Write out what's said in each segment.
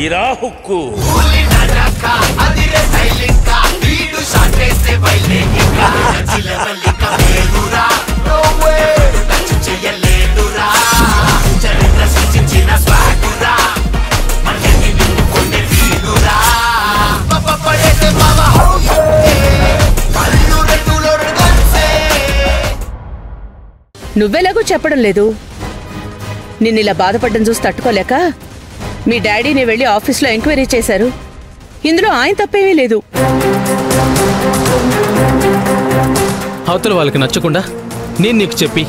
ఇరా hook నువ్వెలాగూ చెప్పడం లేదు. నిన్నిలా బాధపడ్డం చూసి తట్టుకోలేక మీ డాడీని వెళ్ళి ఆఫీస్లో ఎంక్వైరీ చేశారు. ఇందులో ఆయన తప్పేమీ లేదు. అవతల వాళ్ళకి నచ్చకుండా నేను నీకు చెప్పి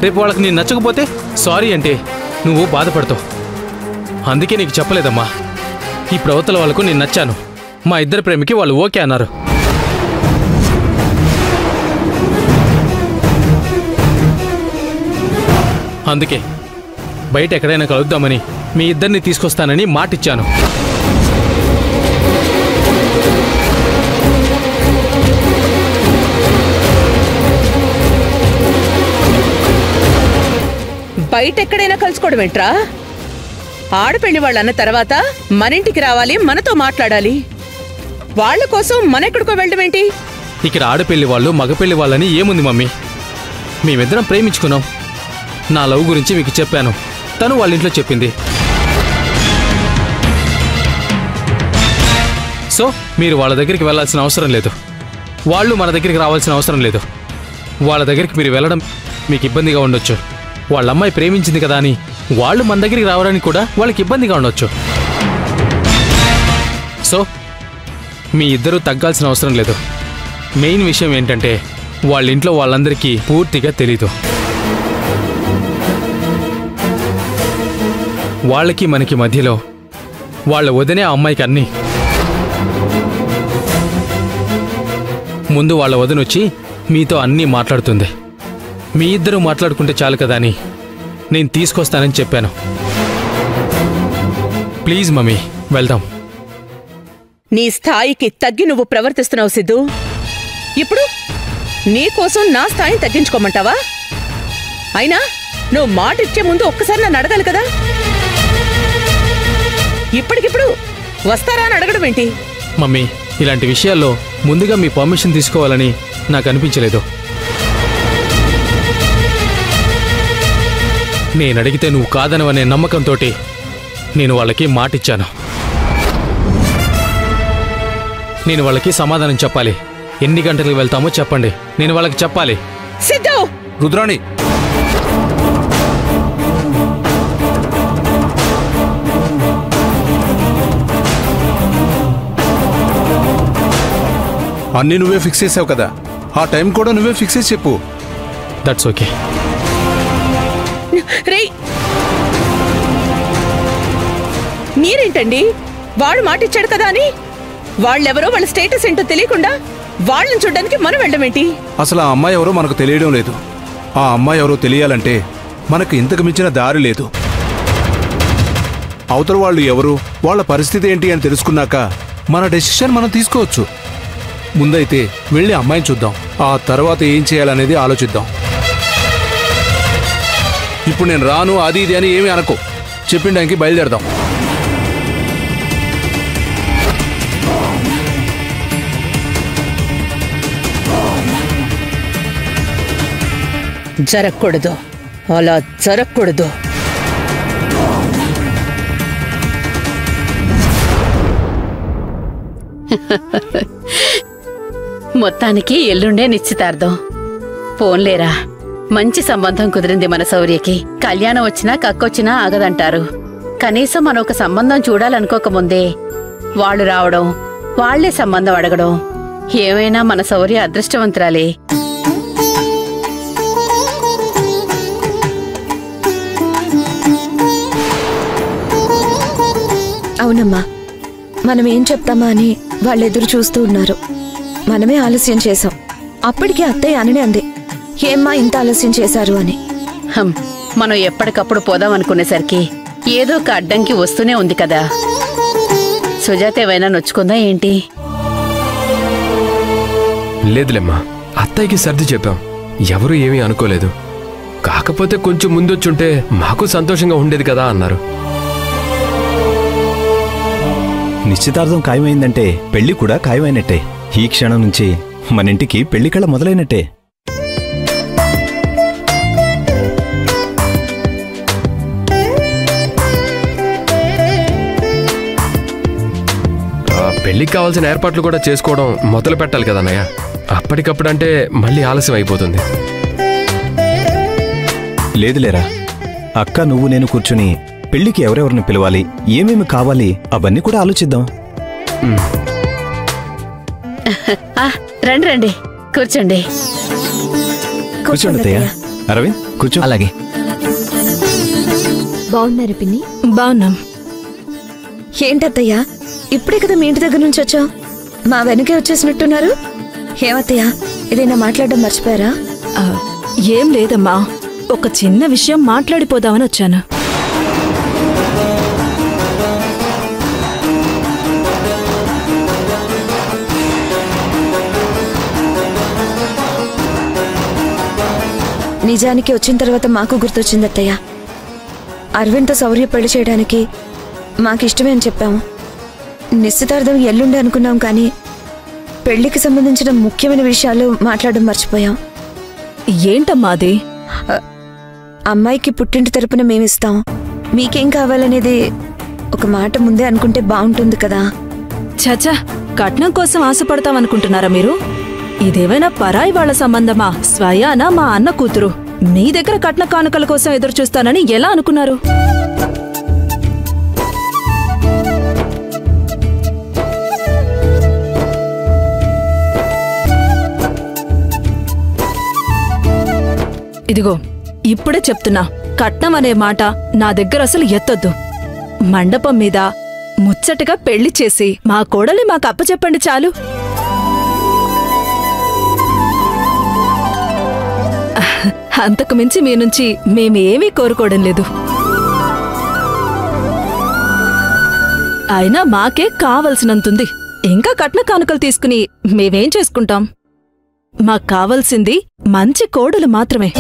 రేపు వాళ్ళకి నేను నచ్చకపోతే సారీ అంటే నువ్వు బాధపడతావు. అందుకే నీకు చెప్పలేదమ్మా. ఇప్పుడు అవతల వాళ్ళకు నేను నచ్చాను. మా ఇద్దరి ప్రేమకి వాళ్ళు ఓకే అన్నారు. అందుకే బయట ఎక్కడైనా కలుద్దామని మీ ఇద్దరిని తీసుకొస్తానని మాటిచ్చాను. బయట ఎక్కడైనా కలుసుకోవడం ఏంట్రా? ఆడపెళ్లి వాళ్ళు అన్న తర్వాత మనింటికి రావాలి, మనతో మాట్లాడాలి. వాళ్ల కోసం మనెక్కడికో వెళ్ళడం ఏంటి? ఇక్కడ ఆడపెళ్లి వాళ్ళు మగపెళ్లి వాళ్ళని ఏముంది మమ్మీ? మేమిద్దరం ప్రేమించుకున్నాం. నా లవ్ గురించి మీకు చెప్పాను. తను వాళ్ళ ఇంట్లో చెప్పింది. సో మీరు వాళ్ళ దగ్గరికి వెళ్ళాల్సిన అవసరం లేదు. వాళ్ళు మన దగ్గరికి రావాల్సిన అవసరం లేదు. వాళ్ళ దగ్గరికి మీరు వెళ్ళడం మీకు ఇబ్బందిగా ఉండొచ్చు. వాళ్ళ అమ్మాయి ప్రేమించింది కదా అని వాళ్ళు మన దగ్గరికి రావడానికి కూడా వాళ్ళకి ఇబ్బందిగా ఉండొచ్చు. సో మీ ఇద్దరూ తగ్గాల్సిన అవసరం లేదు. మెయిన్ విషయం ఏంటంటే వాళ్ళ ఇంట్లో వాళ్ళందరికీ పూర్తిగా తెలీదు. వాళ్ళకి మనకి మధ్యలో వాళ్ళ వదినే ఆ అమ్మాయికి అన్నీ. ముందు వాళ్ళ వదినొచ్చి మీతో అన్నీ మాట్లాడుతుంది. మీ ఇద్దరూ మాట్లాడుకుంటే చాలు కదా అని నేను తీసుకొస్తానని చెప్పాను. ప్లీజ్ మమ్మీ వెళ్దాం. నీ స్థాయికి తగ్గి నువ్వు ప్రవర్తిస్తున్నావు సిద్ధు. ఇప్పుడు నీకోసం నా స్థాయిని తగ్గించుకోమంటావా? అయినా నువ్వు మాట ఇచ్చే ముందు ఒక్కసారి నన్ను అడగాలి కదా. ఇప్పటికిప్పుడు వస్తారా అని అడగడం ఏంటి? మమ్మీ ఇలాంటి విషయాల్లో ముందుగా మీ పర్మిషన్ తీసుకోవాలని నాకు అనిపించలేదు. నేను అడిగితే నువ్వు కాదనవనే నమ్మకంతో నేను వాళ్ళకి మాటిచ్చాను. నేను వాళ్ళకి సమాధానం చెప్పాలి. ఎన్ని గంటలకు వెళ్తామో చెప్పండి, నేను వాళ్ళకి చెప్పాలి. సిద్ధు! రుద్రాణి, అన్నీ నువ్వే ఫిక్స్ చేసావు కదా, ఆ టైం కూడా నువ్వే ఫిక్స్ చేసి చెప్పు. That's okay. మీరేంటండి వాడు మాటిచ్చాడు కదా అని వాళ్ళెవరో వాళ్ళ స్టేటస్ ఏంటో తెలియకుండా వాళ్ళని చూడడానికి మనం వెళ్ళమేంటి? అసలు ఆ అమ్మాయి ఎవరో మనకు తెలియడం లేదు. ఆ అమ్మాయి ఎవరో తెలియాలంటే మనకు ఇంతకు మించిన దారి లేదు. అవతల వాళ్ళు ఎవరు, వాళ్ళ పరిస్థితి ఏంటి అని తెలుసుకున్నాక మన డెసిషన్ మనం తీసుకోవచ్చు. ముందైతే వెళ్ళి అమ్మాయిని చూద్దాం, ఆ తర్వాత ఏం చేయాలనేది ఆలోచిద్దాం. ఇప్పుడు నేను రాను అది ఇది అని ఏమీ అనుకో, చెప్పిన టైంకి బయలుదేరదాం. జరగకూడదు, అలా జరగకూడదు. మొత్తానికి ఎల్లుండే నిశ్చితార్థం. పోన్లేరా, మంచి సంబంధం కుదిరింది మన శౌర్యకి. కళ్యాణం వచ్చినా కక్కొచ్చినా ఆగదంటారు. కనీసం మనం ఒక సంబంధం చూడాలనుకోకముందే వాళ్ళు రావడం, వాళ్లే సంబంధం అడగడం, ఏమైనా మన శౌర్య అదృష్టవంతురాలే. అవునమ్మా, మనం ఏం చెప్తామా అని వాళ్ళెదురు చూస్తూ ఉన్నారు. మనమే ఆలస్యం చేశాం. అప్పటికి అత్తయ్య అననే అంది, ఏమ్మా ఇంత ఆలస్యం చేశారు అని. మనం ఎప్పటికప్పుడు పోదాం అనుకునేసరికి ఏదో ఒక అడ్డంకి వస్తూనే ఉంది కదా. సుజాత ఏమైనా నొచ్చుకుందా ఏంటి? లేదులేమ్మా, అత్తయ్యకి సర్ది చెప్పాం, ఎవరూ ఏమీ అనుకోలేదు. కాకపోతే కొంచెం ముందొచ్చుంటే మాకు సంతోషంగా ఉండేది కదా అన్నారు. నిశ్చితార్థం ఖాయమైందంటే పెళ్లి కూడా ఖాయమైనట్టే. ఈ క్షణం నుంచి మన ఇంటికి పెళ్లి కళ మొదలైనట్టే. పెళ్లికి కావాల్సిన ఏర్పాట్లు కూడా చేసుకోవడం మొదలు పెట్టాలి కదా అన్నయ్య. అప్పటికప్పుడంటే మళ్ళీ ఆలస్యం అయిపోతుంది. లేదులేరా, అక్క నువ్వు నేను కూర్చుని పెళ్లికి ఎవరెవరిని పిలవాలి, ఏమేమి కావాలి అవన్నీ కూడా ఆలోచిద్దాం. రండి రండి, కూర్చోండి. కూర్చోండి అత్తయ్య. అరవింద్ కూర్చో. అలాగే. బాగున్నారు పిన్ని? బాగున్నాం. ఏంటత్తయ్యా, ఇప్పుడే కదా మీ ఇంటి దగ్గర నుంచి వచ్చావు, మా వెనకే వచ్చేసినట్టున్నారు. ఏమత్తయ్యా, ఏదైనా మాట్లాడడం మర్చిపోయారా? ఏం లేదమ్మా, ఒక చిన్న విషయం మాట్లాడిపోదామని వచ్చాను. నిజానికి వచ్చిన తర్వాత మాకు గుర్తొచ్చింది అత్తయ్య. అరవింద్తో సౌర్య పెళ్లి చేయడానికి మాకిష్టమే అని చెప్పాము. నిశ్చితార్థం ఎల్లుండి అనుకున్నాం, కానీ పెళ్లికి సంబంధించిన ముఖ్యమైన విషయాలు మాట్లాడడం మర్చిపోయాం. ఏంటమ్మా అది? అమ్మాయికి పుట్టింటి తరపున మేమిస్తాం, మీకేం కావాలనేది ఒక మాట ముందే అనుకుంటే బాగుంటుంది కదా. చచా, కట్నం కోసం ఆశపడతామనుకుంటున్నారా మీరు? ఇదేమైనా పరాయి వాళ్ల సంబంధమా? స్వయానా మా అన్న కూతురు. మీ దగ్గర కట్న కానుకల కోసం ఎదురు చూస్తానని ఎలా అనుకున్నారు? ఇదిగో ఇప్పుడే చెప్తున్నా, కట్నం అనే మాట నా దగ్గర అసలు ఎత్తొద్దు. మండపం మీద ముచ్చటగా పెళ్లి చేసి మా కోడలి మాకు అప్పచెప్పండి చాలు. అంతకు మించి మీ నుంచి మేమేమీ కోరుకోవడం లేదు. అయినా మాకే కావలసినంతుంది. ఇంకా కట్న కానుకలు తీసుకుని మేమేం చేసుకుంటాం? మాకు కావలసింది మంచి కోడలు మాత్రమే.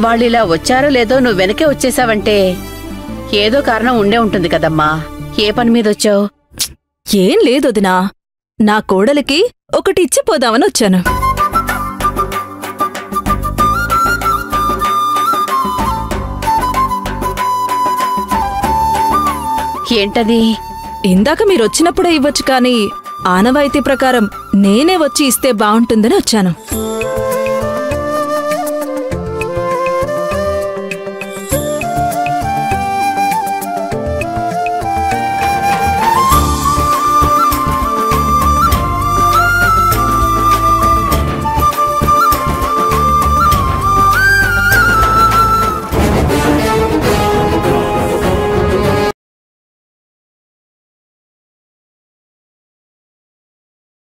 వాళ్ళిలా వచ్చారో లేదో నువ్వు వెనకే వచ్చేసావంటే ఏదో కారణం ఉండే ఉంటుంది కదమ్మా. ఏ పని మీదొచ్చావు? ఏం లేదొదినా, నా కోడలికి ఒకటి ఇచ్చిపోదామని వచ్చాను. ఏంటది? ఇందాక మీరొచ్చినప్పుడే ఇవ్వచ్చు, కానీ ఆనవాయితీ ప్రకారం నేనే వచ్చి ఇస్తే బావుంటుందని వచ్చాను.